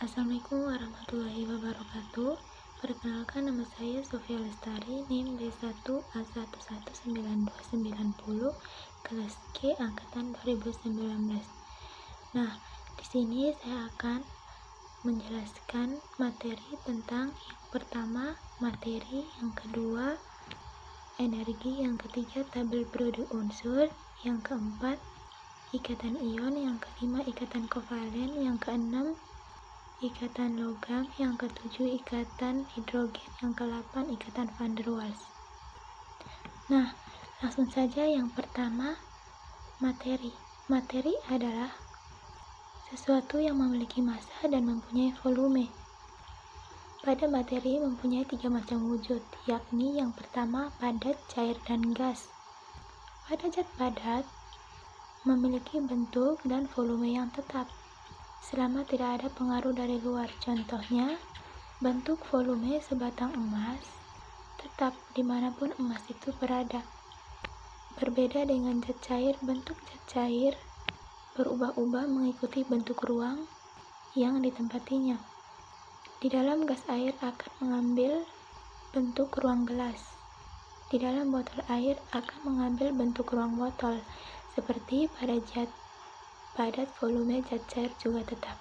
Assalamualaikum warahmatullahi wabarakatuh. Perkenalkan, nama saya Sofia Lestari, NIM B1A1199290, kelas G angkatan 2019. Nah, di sini saya akan menjelaskan materi tentang yang pertama materi, yang kedua energi, yang ketiga tabel periode unsur, yang keempat ikatan ion, yang kelima ikatan kovalen, yang keenam ikatan logam, yang ketujuh ikatan hidrogen, yang ke-8 ikatan van der Waals. Nah, langsung saja yang pertama, materi. Materi adalah sesuatu yang memiliki massa dan mempunyai volume. Pada materi mempunyai 3 macam wujud, yakni yang pertama padat, cair, dan gas. Pada zat padat memiliki bentuk dan volume yang tetap selama tidak ada pengaruh dari luar. Contohnya, bentuk volume sebatang emas tetap dimanapun emas itu berada. Berbeda dengan zat cair, bentuk zat cair berubah-ubah mengikuti bentuk ruang yang ditempatinya. Di dalam gas air akan mengambil bentuk ruang gelas. Di dalam botol air akan mengambil bentuk ruang botol. Seperti pada zat padat, volume zat cair juga tetap.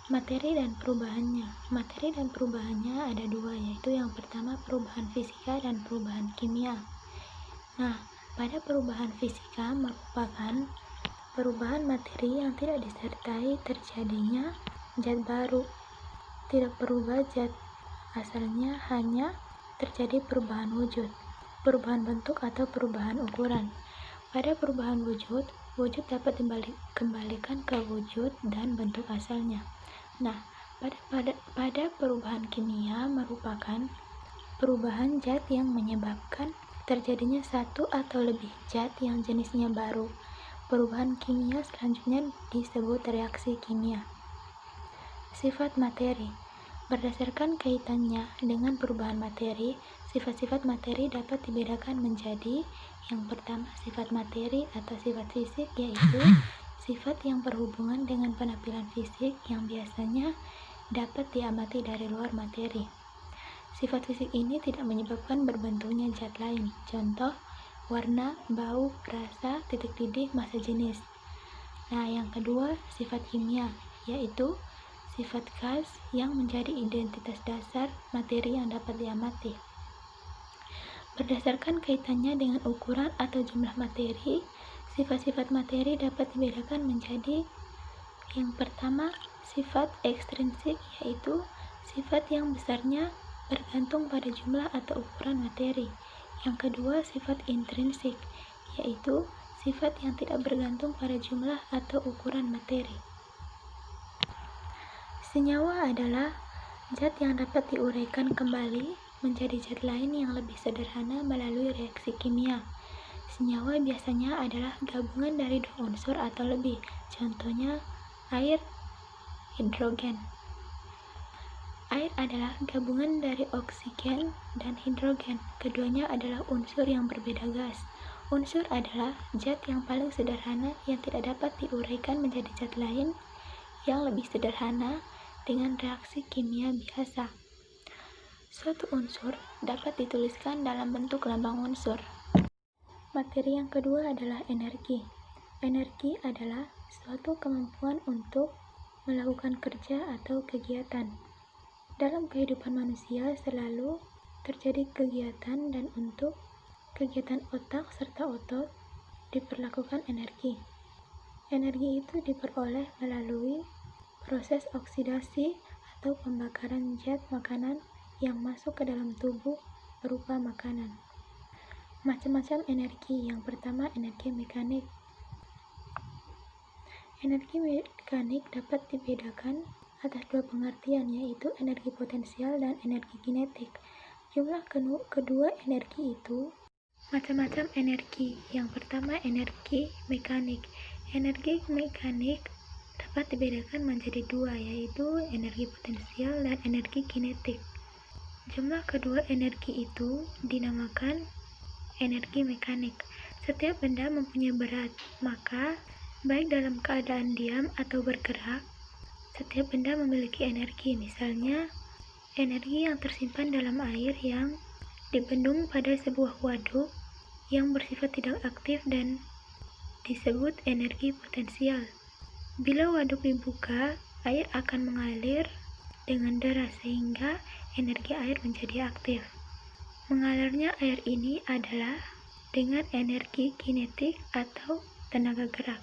Materi dan perubahannya. Materi dan perubahannya ada dua, yaitu yang pertama perubahan fisika dan perubahan kimia. Nah, pada perubahan fisika merupakan perubahan materi yang tidak disertai terjadinya zat baru. Tidak berubah zat asalnya, hanya terjadi perubahan wujud, perubahan bentuk atau perubahan ukuran. Pada perubahan wujud dapat dikembalikan ke wujud dan bentuk asalnya. Nah, pada perubahan kimia merupakan perubahan zat yang menyebabkan terjadinya satu atau lebih zat yang jenisnya baru. Perubahan kimia selanjutnya disebut reaksi kimia. Sifat materi. Berdasarkan kaitannya dengan perubahan materi, sifat-sifat materi dapat dibedakan menjadi yang pertama sifat materi atau sifat fisik, yaitu sifat yang berhubungan dengan penampilan fisik yang biasanya dapat diamati dari luar materi. Sifat fisik ini tidak menyebabkan berbentuknya zat lain. Contoh, warna, bau, rasa, titik didih, massa jenis. Nah, yang kedua sifat kimia, yaitu sifat khas yang menjadi identitas dasar materi yang dapat diamati. Berdasarkan kaitannya dengan ukuran atau jumlah materi, sifat-sifat materi dapat dibedakan menjadi yang pertama sifat ekstrinsik, yaitu sifat yang besarnya bergantung pada jumlah atau ukuran materi. Yang kedua sifat intrinsik, yaitu sifat yang tidak bergantung pada jumlah atau ukuran materi. Senyawa adalah zat yang dapat diuraikan kembali menjadi zat lain yang lebih sederhana melalui reaksi kimia. Senyawa biasanya adalah gabungan dari dua unsur atau lebih, contohnya air, hidrogen. Air adalah gabungan dari oksigen dan hidrogen. Keduanya adalah unsur yang berbeda gas. Unsur adalah zat yang paling sederhana yang tidak dapat diuraikan menjadi zat lain yang lebih sederhana dengan reaksi kimia biasa. Suatu unsur dapat dituliskan dalam bentuk lambang unsur. Materi yang kedua adalah energi. Energi adalah suatu kemampuan untuk melakukan kerja atau kegiatan. Dalam kehidupan manusia selalu terjadi kegiatan, dan untuk kegiatan otak serta otot diperlakukan energi. Energi itu diperoleh melalui proses oksidasi atau pembakaran zat makanan yang masuk ke dalam tubuh berupa makanan. Macam-macam energi. Yang pertama, energi mekanik. Energi mekanik dapat dibedakan atas dua pengertian, yaitu energi potensial dan energi kinetik. Jumlah kedua energi itu macam-macam energi. Yang pertama, energi mekanik. Energi mekanik dapat dibedakan menjadi dua, yaitu energi potensial dan energi kinetik. Jumlah kedua energi itu dinamakan energi mekanik. Setiap benda mempunyai berat, maka baik dalam keadaan diam atau bergerak, Setiap benda memiliki energi, misalnya energi yang tersimpan dalam air yang dibendung pada sebuah waduk yang bersifat tidak aktif dan disebut energi potensial. Bila waduk dibuka, air akan mengalir dengan deras sehingga energi air menjadi aktif. Mengalirnya air ini adalah dengan energi kinetik atau tenaga gerak.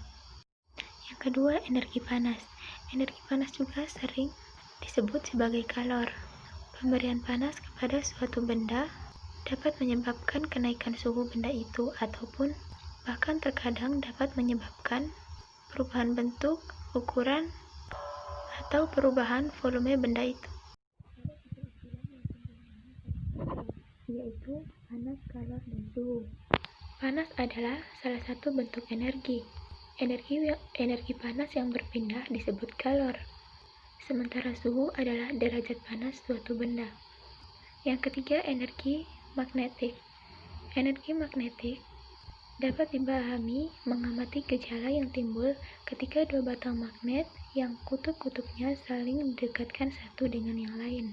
Yang kedua, energi panas. Energi panas juga sering disebut sebagai kalor. Pemberian panas kepada suatu benda dapat menyebabkan kenaikan suhu benda itu ataupun bahkan terkadang dapat menyebabkan perubahan bentuk, ukuran, atau perubahan volume benda itu. Yaitu panas, kalor, dan suhu. Panas adalah salah satu bentuk energi. Energi panas yang berpindah disebut kalor. Sementara suhu adalah derajat panas suatu benda. Yang ketiga, energi magnetik. Energi magnetik dapat dipahami mengamati gejala yang timbul ketika dua batang magnet yang kutub-kutubnya saling mendekatkan satu dengan yang lain.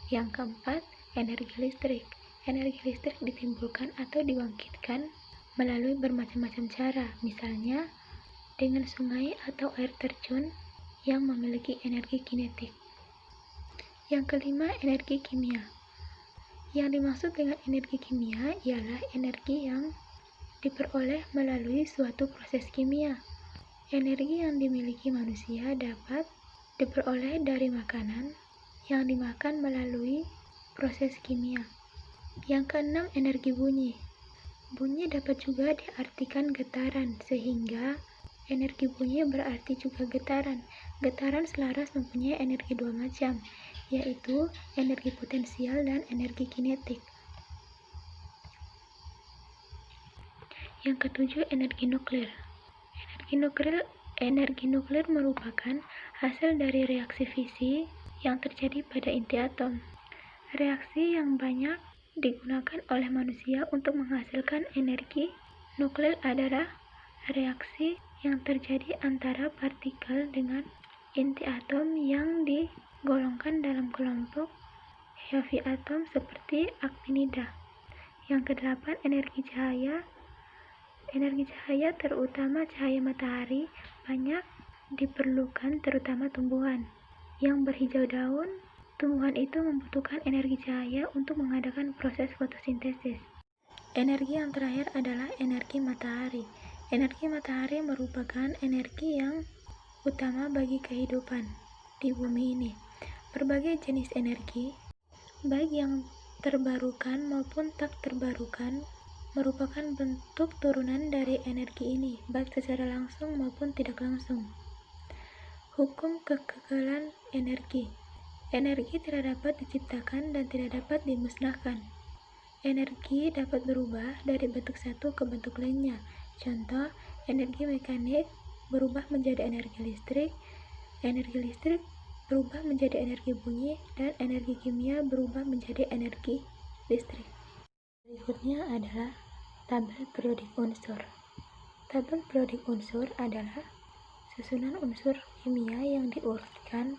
Yang keempat, energi listrik. Energi listrik ditimbulkan atau dibangkitkan melalui bermacam-macam cara, misalnya dengan sungai atau air terjun yang memiliki energi kinetik. Yang kelima, energi kimia. Yang dimaksud dengan energi kimia ialah energi yang diperoleh melalui suatu proses kimia. Energi yang dimiliki manusia dapat diperoleh dari makanan yang dimakan melalui proses kimia. Yang keenam, energi bunyi. Bunyi dapat juga diartikan getaran, sehingga energi bunyi berarti juga getaran. Getaran selaras mempunyai energi dua macam, yaitu energi potensial dan energi kinetik. Yang ketujuh, energi nuklir. Energi nuklir merupakan hasil dari reaksi fisi yang terjadi pada inti atom. Reaksi yang banyak digunakan oleh manusia untuk menghasilkan energi nuklir adalah reaksi yang terjadi antara partikel dengan inti atom yang digolongkan dalam kelompok heavy atom seperti aktinida. Yang kedelapan, energi cahaya. Energi cahaya, terutama cahaya matahari, banyak diperlukan terutama tumbuhan yang berhijau daun. Tumbuhan itu membutuhkan energi cahaya untuk mengadakan proses fotosintesis. Energi yang terakhir adalah energi matahari. Energi matahari merupakan energi yang utama bagi kehidupan di bumi ini. Berbagai jenis energi, baik yang terbarukan maupun tak terbarukan, merupakan bentuk turunan dari energi ini, baik secara langsung maupun tidak langsung. Hukum kekekalan energi. Energi tidak dapat diciptakan dan tidak dapat dimusnahkan. Energi dapat berubah dari bentuk satu ke bentuk lainnya. Contoh, energi mekanik berubah menjadi energi listrik berubah menjadi energi bunyi, dan energi kimia berubah menjadi energi listrik. Berikutnya adalah tabel periodik unsur. Tabel periodik unsur adalah susunan unsur kimia yang diurutkan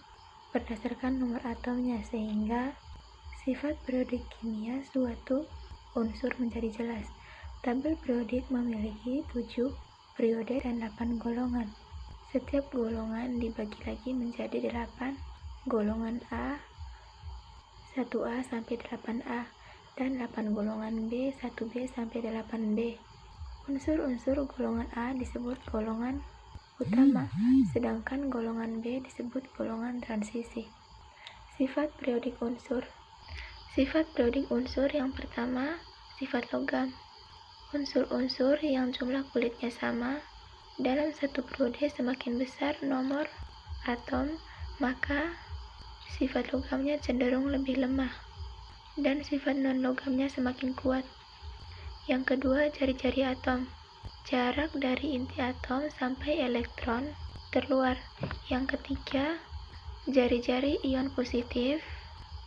berdasarkan nomor atomnya, sehingga sifat periodik kimia suatu unsur menjadi jelas. Tabel periodik memiliki 7 periode dan 8 golongan. Setiap golongan dibagi lagi menjadi 8 golongan A, 1A sampai 8A, dan 8 golongan B, 1B sampai 8B. Unsur-unsur golongan A disebut golongan utama, sedangkan golongan B disebut golongan transisi. Sifat periodik unsur. Sifat periodik unsur yang pertama, sifat logam. Unsur-unsur yang jumlah kulitnya sama dalam satu periode semakin besar nomor atom, maka sifat logamnya cenderung lebih lemah, dan sifat non-logamnya semakin kuat. Yang kedua, jari-jari atom. Jarak dari inti atom sampai elektron terluar. Yang ketiga, jari-jari ion positif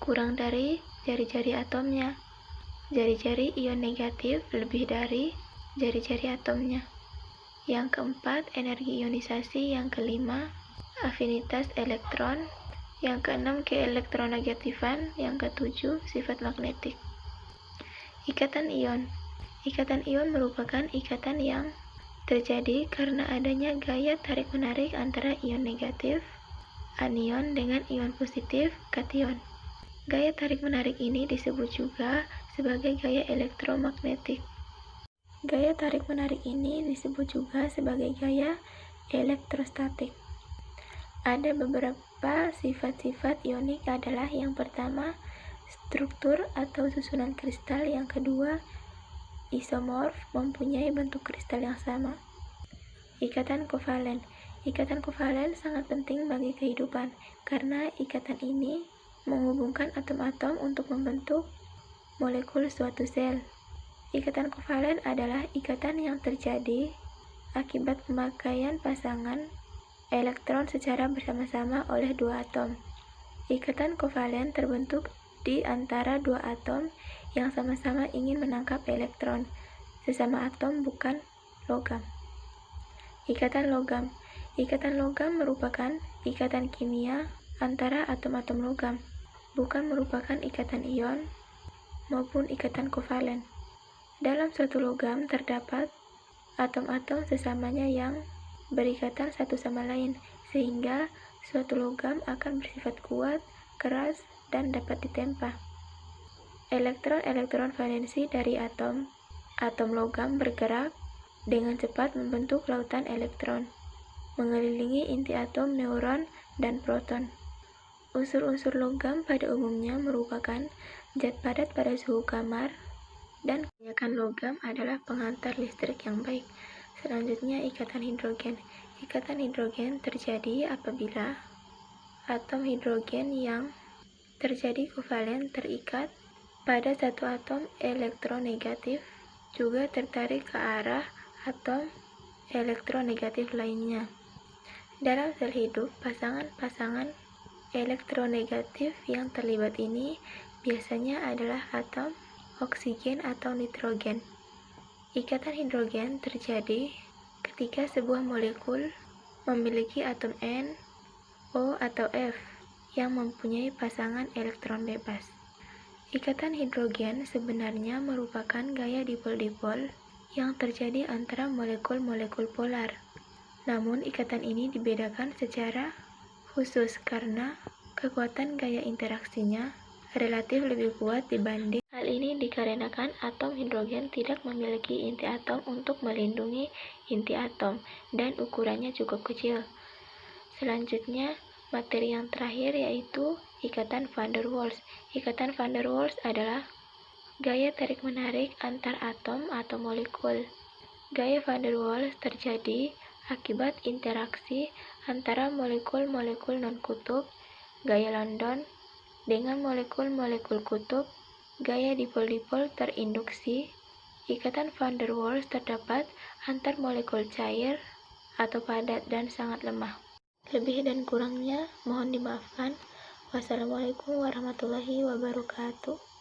kurang dari jari-jari atomnya. Jari-jari ion negatif lebih dari jari-jari atomnya. Yang keempat, energi ionisasi. Yang kelima, afinitas elektron, yang keenam keelektronegatifan, yang ketujuh sifat magnetik. Ikatan ion. Ikatan ion merupakan ikatan yang terjadi karena adanya gaya tarik-menarik antara ion negatif, anion, dengan ion positif, kation. Gaya tarik-menarik ini disebut juga sebagai gaya elektromagnetik. Gaya tarik-menarik ini disebut juga sebagai gaya elektrostatik. Ada beberapa sifat-sifat ionik adalah yang pertama, struktur atau susunan kristal, yang kedua, isomorf, mempunyai bentuk kristal yang sama. Ikatan kovalen. Ikatan kovalen sangat penting bagi kehidupan, karena ikatan ini menghubungkan atom-atom untuk membentuk molekul suatu sel. Ikatan kovalen adalah ikatan yang terjadi akibat pemakaian pasangan elektron secara bersama-sama oleh dua atom. Ikatan kovalen terbentuk di antara dua atom yang sama-sama ingin menangkap elektron. Sesama atom bukan logam. Ikatan logam. Ikatan logam merupakan ikatan kimia antara atom-atom logam, bukan merupakan ikatan ion maupun ikatan kovalen. Dalam suatu logam terdapat atom-atom sesamanya yang berikatan satu sama lain, sehingga suatu logam akan bersifat kuat, keras, dan dapat ditempa. Elektron-elektron valensi dari atom logam bergerak dengan cepat membentuk lautan elektron, mengelilingi inti atom, neuron, dan proton. Unsur-unsur logam pada umumnya merupakan zat padat pada suhu kamar, dan kebanyakan logam adalah pengantar listrik yang baik. Selanjutnya, ikatan hidrogen. Ikatan hidrogen terjadi apabila atom hidrogen yang terjadi kovalen terikat pada satu atom elektronegatif juga tertarik ke arah atom elektronegatif lainnya. Dalam sel hidup, pasangan-pasangan elektronegatif yang terlibat ini biasanya adalah atom oksigen atau nitrogen. Ikatan hidrogen terjadi ketika sebuah molekul memiliki atom N, O, atau F yang mempunyai pasangan elektron bebas. Ikatan hidrogen sebenarnya merupakan gaya dipol-dipol yang terjadi antara molekul-molekul polar. Namun, ikatan ini dibedakan secara khusus karena kekuatan gaya interaksinya relatif lebih kuat dibanding. Hal ini dikarenakan atom hidrogen tidak memiliki inti atom untuk melindungi inti atom, dan ukurannya cukup kecil. Selanjutnya, materi yang terakhir yaitu ikatan van der Waals. Ikatan van der Waals adalah gaya tarik-menarik antar atom atau molekul. Gaya van der Waals terjadi akibat interaksi antara molekul-molekul non-kutub, gaya London, dengan molekul-molekul kutub, gaya dipol-dipol terinduksi. Ikatan van der Waals terdapat antar molekul cair atau padat dan sangat lemah. Lebih dan kurangnya mohon dimaafkan. Wassalamualaikum warahmatullahi wabarakatuh.